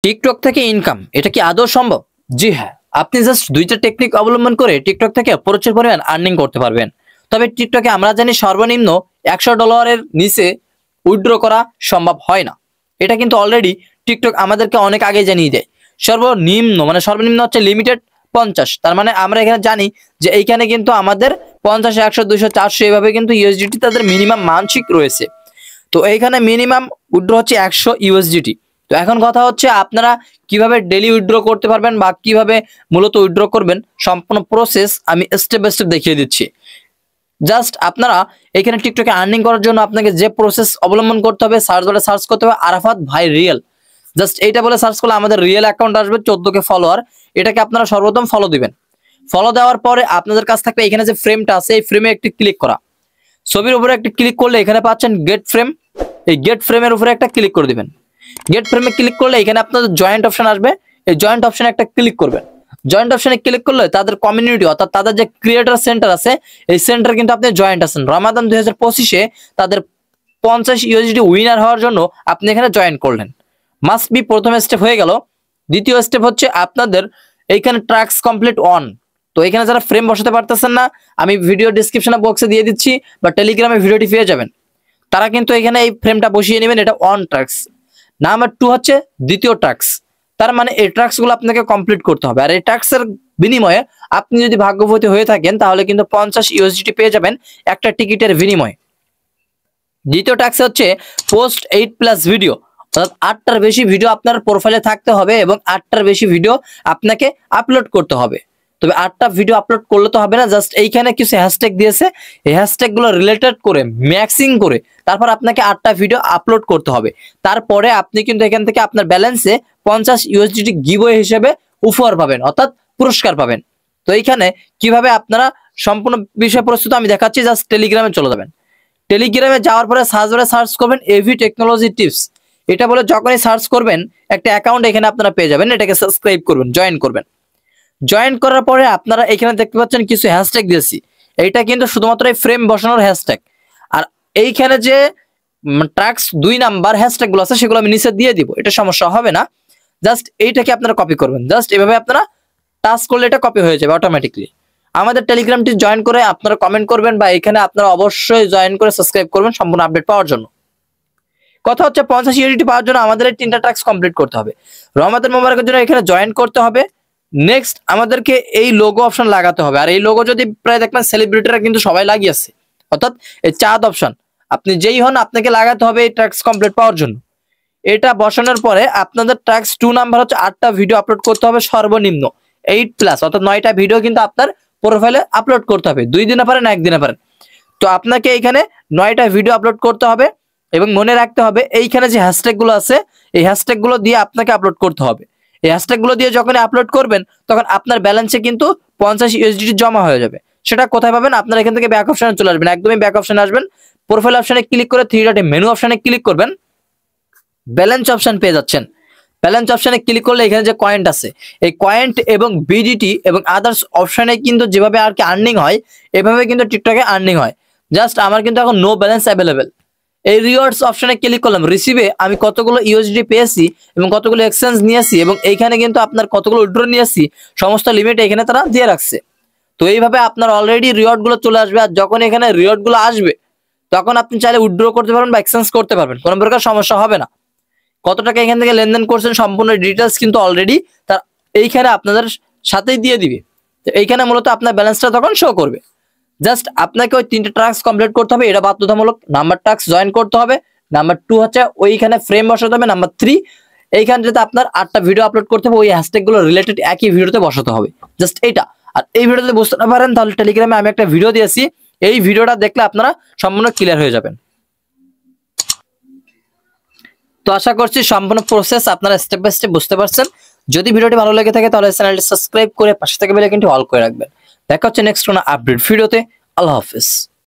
TikTok থেকে income এটা কি আদৌ সম্ভব? জি হ্যাঁ, আপনি জাস্ট দুইটা টেকনিক অবলম্বন করে টিকটক থেকে প্রচুর পরিমাণ আর্নিং করতে পারবেন। তবে টিকটকে আমরা জানি সর্বনিম্ন $100 নিচে উইথড্র করা সম্ভব হয় না। এটা কিন্তু অলরেডি টিকটক আমাদেরকে অনেক আগে জানিয়ে দেয়। সর্বনিম্ন হচ্ছে লিমিটেড 50। তার মানে আমরা এখানে জানি যে এইখানে কিন্তু আমাদের 50, 100, 200, 400 এভাবে কিন্তু ইউএসডিটি তাদের মিনিমাম মানসিক রয়েছে। তো এইখানে মিনিমাম উইথড্র হচ্ছে 100 ইউএসডিটি। তো এখন কথা হচ্ছে আপনারা কিভাবে ডেইলি উইথড্র করতে পারবেন বা কিভাবে মূলত উইথড্র করবেন সম্পূর্ণ প্রসেস আমি স্টেপ বাই স্টেপ দেখিয়ে দিচ্ছি। জাস্ট আপনারা এখানে টিকটকে আর্নিং করার জন্য আপনাকে যে প্রসেস অবলম্বন করতে হবে, সার্চ বারে সার্চ করতে হবে আরাফাত ভাই রিয়েল। জাস্ট এইটা বলে সার্চ করলে আমাদের রিয়েল অ্যাকাউন্ট আসবে 14K ফলোয়ার। এটাকে আপনারা সর্বপ্রথম ফলো দিবেন। ফলো দেওয়ার পরে আপনাদের কাছ থাকবে এখানে যে ফ্রেমটা আছে এই ফ্রেমে একটি ক্লিক করা। ছবির উপরে একটি ক্লিক করলে এখানে পাচ্ছেন গেট ফ্রেম। এই গেট ফ্রেমের উপরে একটা ক্লিক করে দিবেন। গেট ফ্রেমে ক্লিক করলে এখানে আপনাদের জয়েন্ট অপশন আসবে। এই জয়েন্ট অপশনে একটা ক্লিক করবেন। জয়েন্ট অপশনে ক্লিক করলে তাদের কমিউনিটি অর্থাৎ তাদের যে ক্রিয়েটর সেন্টার আছে এই সেন্টার কিন্তু আপনি জয়েন্ট আছেন। রমাদান 2025-এ তাদের 50 ইউএসডি উইনার হওয়ার জন্য আপনি এখানে জয়েন করলেন। মাস্ট বি প্রথম স্টেপ হয়ে গেল। দ্বিতীয় স্টেপ হচ্ছে আপনাদের এইখানে ট্রাক্স কমপ্লিট অন। তো এখানে যারা ফ্রেম বসাতে পারতেছেন না আমি ভিডিও ডেসক্রিপশন বক্সে দিয়ে দিচ্ছি বা টেলিগ্রামে ভিডিওটি পেয়ে যাবেন। তারা কিন্তু এখানে এই ফ্রেমটা বসিয়ে নেবেন। এটা অন ট্রাক্স। নাম্বার 2 হচ্ছে দ্বিতীয় ট্রাক্স। তার মানে এই ট্রাক্সগুলো আপনাকে কমপ্লিট করতে হবে। আর এই ট্রাক্সের বিনিময়ে আপনি যদি ভাগ্যবতী হয়ে থাকেন তাহলে কিন্তু 50 ইউএসডিটি পেয়ে যাবেন একটা টিকিটের বিনিময়ে। দ্বিতীয় ট্যাক্স হচ্ছে পোস্ট 8+ ভিডিও, অর্থাৎ 8টার বেশি ভিডিও আপনার প্রোফাইলে থাকতে হবে এবং 8টার বেশি ভিডিও আপনাকে আপলোড করতে হবে। তবে 8টা ভিডিও আপলোড করলে তো হবে না, জাস্ট এইখানে কিছু হ্যাশট্যাগ দিয়েছে, এই হ্যাশট্যাগুলো রিলেটেড করে ম্যাক্সিং করে তারপর আপনাকে 8টা ভিডিও আপলোড করতে হবে। তারপরে আপনি কিন্তু এখান থেকে আপনার ব্যালেন্সে 50 ইউএসডিটি গিভওয়ে হিসেবে উপহার পাবেন, অর্থাৎ পুরস্কার পাবেন। তো এইখানে কিভাবে আপনারা সম্পূর্ণ বিষয় প্রস্তুত আমি দেখাচ্ছি। জাস্ট টেলিগ্রামে চলে যাবেন। টেলিগ্রামে যাওয়ার পরে সার্চ বারে সার্চ করবেন এভি টেকনোলজি টিপস। এটা বলে যখনই সার্চ করবেন একটা অ্যাকাউন্ট এখানে আপনারা পেয়ে যাবেন। এটাকে সাবস্ক্রাইব করবেন, জয়েন করবেন। জয়েন করার পরে আপনারা এখানে দেখতে পাচ্ছেন কিছু হ্যাশট্যাগ দিয়েছি। এইটা কিন্তু শুধুমাত্র এই ফ্রেম বসানোর হ্যাশট্যাগ। আর এইখানে যে ট্রাক্স 2 নাম্বার হ্যাশট্যাগুলো আছে সেগুলো আমি নিচে দিয়ে দিব, এটা সমস্যা হবে না। জাস্ট এইটাকে আপনারা কপি করবেন। জাস্ট এভাবে আপনারা টাচ করলে এটা কপি হয়ে যাবে অটোমেটিকলি। আমাদের টেলিগ্রামটি জয়েন করে আপনারা কমেন্ট করবেন বা এখানে আপনারা অবশ্যই জয়েন করে সাবস্ক্রাইব করবেন সম্পূর্ণ আপডেট পাওয়ার জন্য। কথা হচ্ছে 50 ইউনিটি পাওয়ার জন্য আমাদের এই 3টা টাস্ক কমপ্লিট করতে হবে। রমাদান মোবারকের জন্য এখানে জয়েন করতে হবে। নেক্সট আমাদেরকে এই লোগো অপশন লাগাতে হবে। আর এই লোগো যদি প্রায় দেখবেন সেলিব্রিটিরা কিন্তু সবাই লাগিয়েছে, অর্থাৎ এই চাঁদ অপশন আপনি যেই হন আপনাকে লাগাতে হবে এই টাস্ক কমপ্লিট পাওয়ার জন্য। এটা বসানোর পরে আপনাদের টাস্ক 2 নাম্বার হচ্ছে 8টা ভিডিও আপলোড করতে হবে সর্বনিম্ন 8+, অর্থাৎ 9টা ভিডিও কিন্তু আপনার প্রোফাইলে আপলোড করতে হবে। 2 দিনে পারেন 1 দিনে পারেন। তো আপনাকে এইখানে 9টা ভিডিও আপলোড করতে হবে এবং মনে রাখতে হবে এইখানে যে হ্যাশট্যাগুলো আছে এই হ্যাশট্যাগুলো দিয়ে আপনাকে আপলোড করতে হবে। এই হ্যাশট্যাগুলো দিয়ে যখন আপলোড করবেন তখন আপনার ব্যালেন্সে কিন্তু 50 ইউএসডিটি জমা হয়ে যাবে। সেটা কোথায় পাবেন? আপনারা এখান থেকে ব্যাক অপশনে চলে আসবেন। একদমই ব্যাক অপশনে আসবেন। প্রোফাইল অপশনে ক্লিক করে 3 ডটে মেনু অপশনে ক্লিক করবেন। ব্যালেন্স অপশন পেয়ে যাচ্ছেন। ব্যালেন্স অপশনে ক্লিক করলে এখানে যে কয়েন্ট আছে এই কয়েন্ট এবং বিডিটি এবং আদার্স অপশনে কিন্তু যেভাবে আর কি আর্নিং হয় এভাবে কিন্তু টিকটকে আর্নিং হয়। জাস্ট আমার কিন্তু এখন নো ব্যালেন্স অ্যাভেলেবেল। এই রিওয়ার্ডস অপশনে ক্লিক করলাম। রিসিভে আমি কতগুলো ইউএসডি পেয়েছি এবং কতগুলো এক্সচেঞ্জ নিয়েছি এবং এইখানে কিন্তু আপনার কতগুলো উইথড্র নিয়েছি সমস্ত লিমিট এখানে তারা দিয়ে রাখছে। তো এইভাবে আপনার অলরেডি রিওয়ার্ডগুলো চলে আসবে। আর যখন এখানে রিওয়ার্ডগুলো আসবে তখন আপনি চাইলে উইথড্র করতে পারবেন বা এক্সচেঞ্জ করতে পারবেন, কোনো প্রকার সমস্যা হবে না। কত টাকা এখান থেকে লেনদেন করছেন সম্পূর্ণ ডিটেলস কিন্তু অলরেডি তার এইখানে আপনাদের সাথেই দিয়ে দিবে। তো এইখানে মূলত আপনার ব্যালেন্সটা তখন শো করবে। জাস্ট আপনাকে ওই 3টে টাস্ক কমপ্লিট করতে হবে, এটা বাধ্যতামূলক। নাম্বার টাস্ক জয়েন করতে হবে। নাম্বার 2 হচ্ছে ওইখানে ফ্রেম বসাতে হবে। নাম্বার 3 এইখানে যেটা আপনার 8টা ভিডিও আপলোড করতে হবে, ওই হ্যাশট্যাগুলো রিলেটেড একই ভিডিওতে বসাতে হবে। জাস্ট এইটা। আর এই ভিডিও যদি বুঝতে না পারেন তাহলে টেলিগ্রামে আমি একটা ভিডিও দিয়েছি, এই ভিডিওটা দেখলে আপনারা সম্পূর্ণ ক্লিয়ার হয়ে যাবেন। তো আশা করছি সম্পূর্ণ প্রসেস আপনারা স্টেপ বাই স্টেপ বুঝতে পারছেন। যদি ভিডিওটি ভালো লেগে থাকে তাহলে চ্যানেলটি সাবস্ক্রাইব করে পাশে থেকে বেল আইকনটি অল করে রাখবেন। দেখা হচ্ছে নেক্সট কোনো আপডেট ভিডিওতে। আল্লাহ হাফেজ।